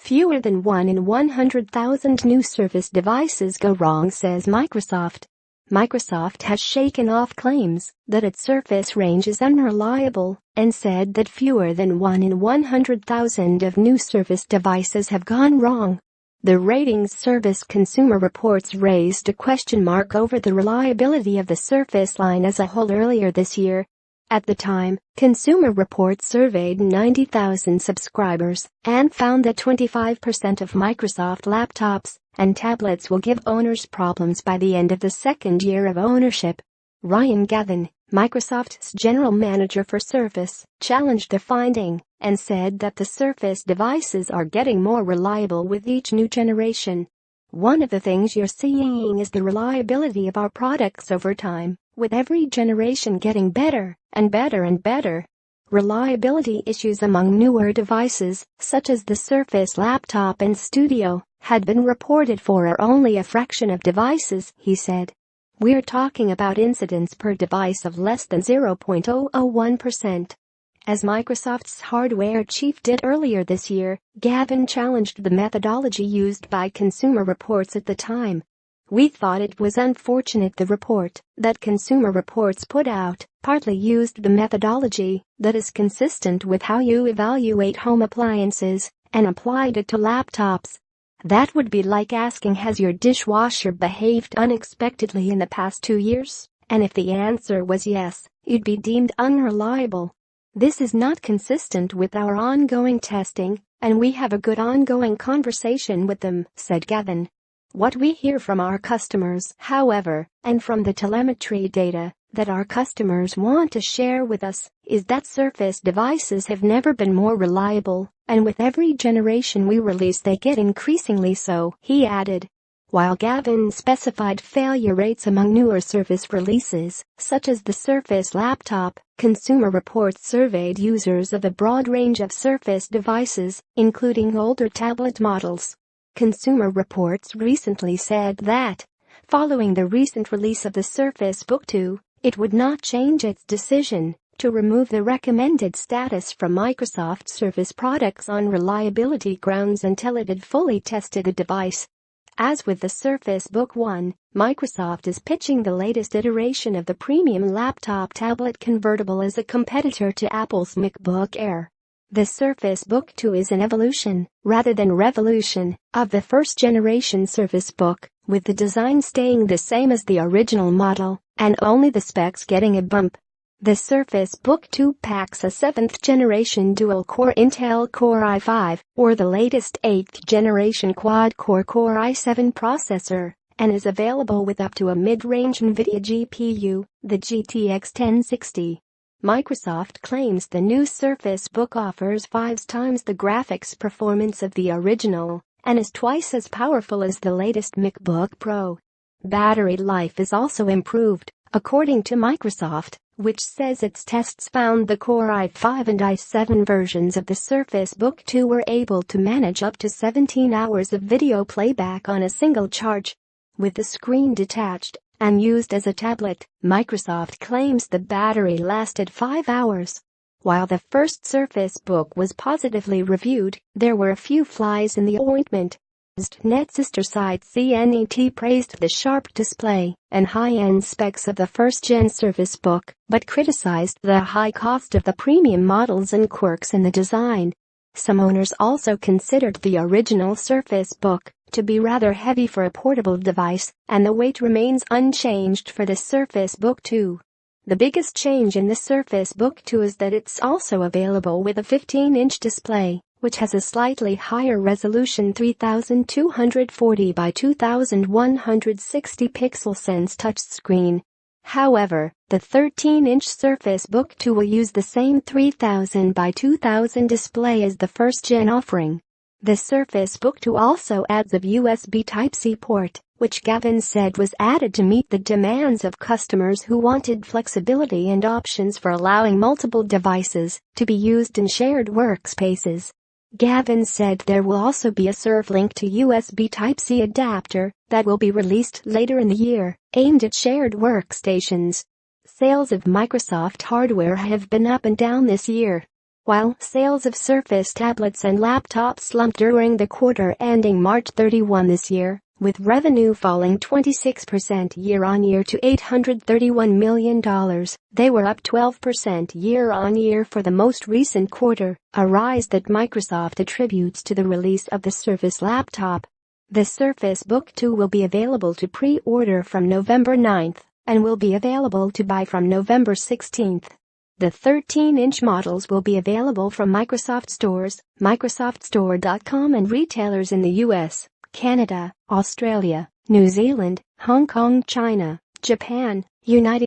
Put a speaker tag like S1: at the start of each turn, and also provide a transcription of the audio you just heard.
S1: Fewer than 1 in 100,000 new Surface devices go wrong, says Microsoft. Microsoft has shaken off claims that its Surface range is unreliable and said that fewer than 1 in 100,000 of new Surface devices have gone wrong. The ratings service Consumer Reports raised a question mark over the reliability of the Surface line as a whole earlier this year. At the time, Consumer Reports surveyed 90,000 subscribers and found that 25% of Microsoft laptops and tablets will give owners problems by the end of the second year of ownership. Gavin, Microsoft's general manager for Surface, challenged the finding and said that the Surface devices are getting more reliable with each new generation. "One of the things you're seeing is the reliability of our products over time, with every generation getting better and better and better." Reliability issues among newer devices, such as the Surface Laptop and Studio, had been reported for only a fraction of devices, he said. "We're talking about incidents per device of less than 0.001%. As Microsoft's hardware chief did earlier this year, Gavin challenged the methodology used by Consumer Reports at the time. "We thought it was unfortunate the report that Consumer Reports put out partly used the methodology that is consistent with how you evaluate home appliances and applied it to laptops. That would be like asking, has your dishwasher behaved unexpectedly in the past 2 years? And if the answer was yes, you'd be deemed unreliable. This is not consistent with our ongoing testing, and we have a good ongoing conversation with them," said Gavin. "What we hear from our customers, however, and from the telemetry data that our customers want to share with us, is that Surface devices have never been more reliable, and with every generation we release they get increasingly so," he added. While Gavin specified failure rates among newer Surface releases, such as the Surface Laptop, Consumer Reports surveyed users of a broad range of Surface devices, including older tablet models. Consumer Reports recently said that, following the recent release of the Surface Book 2, it would not change its decision to remove the recommended status from Microsoft Surface products on reliability grounds until it had fully tested the device. As with the Surface Book 1, Microsoft is pitching the latest iteration of the premium laptop tablet convertible as a competitor to Apple's MacBook Air. The Surface Book 2 is an evolution, rather than revolution, of the first-generation Surface Book, with the design staying the same as the original model, and only the specs getting a bump. The Surface Book 2 packs a 7th-generation dual-core Intel Core i5 or the latest 8th-generation quad-core Core i7 processor, and is available with up to a mid-range NVIDIA GPU, the GTX 1060. Microsoft claims the new Surface Book offers 5 times the graphics performance of the original and is twice as powerful as the latest MacBook Pro. Battery life is also improved, according to Microsoft, which says its tests found the Core i5 and i7 versions of the Surface Book 2 were able to manage up to 17 hours of video playback on a single charge. With the screen detached and used as a tablet, Microsoft claims the battery lasted 5 hours. While the first Surface Book was positively reviewed, there were a few flies in the ointment. Net sister site CNET praised the sharp display and high-end specs of the first-gen Surface Book, but criticized the high cost of the premium models and quirks in the design. Some owners also considered the original Surface Book to be rather heavy for a portable device, and the weight remains unchanged for the Surface Book 2. The biggest change in the Surface Book 2 is that it's also available with a 15-inch display, which has a slightly higher resolution 3240 by 2160 pixel Sense touchscreen. However, the 13-inch Surface Book 2 will use the same 3000 by 2000 display as the first-gen offering. The Surface Book 2 also adds a USB Type-C port, which Gavin said was added to meet the demands of customers who wanted flexibility and options for allowing multiple devices to be used in shared workspaces. Gavin said there will also be a Surf-Link to USB Type-C adapter that will be released later in the year, aimed at shared workstations. Sales of Microsoft hardware have been up and down this year. While sales of Surface tablets and laptops slumped during the quarter ending March 31 this year, with revenue falling 26% year-on-year to $831 million, they were up 12% year-on-year for the most recent quarter, a rise that Microsoft attributes to the release of the Surface laptop. The Surface Book 2 will be available to pre-order from November 9th and will be available to buy from November 16th. The 13-inch models will be available from Microsoft stores, MicrosoftStore.com, and retailers in the US, Canada, Australia, New Zealand, Hong Kong, China, Japan, United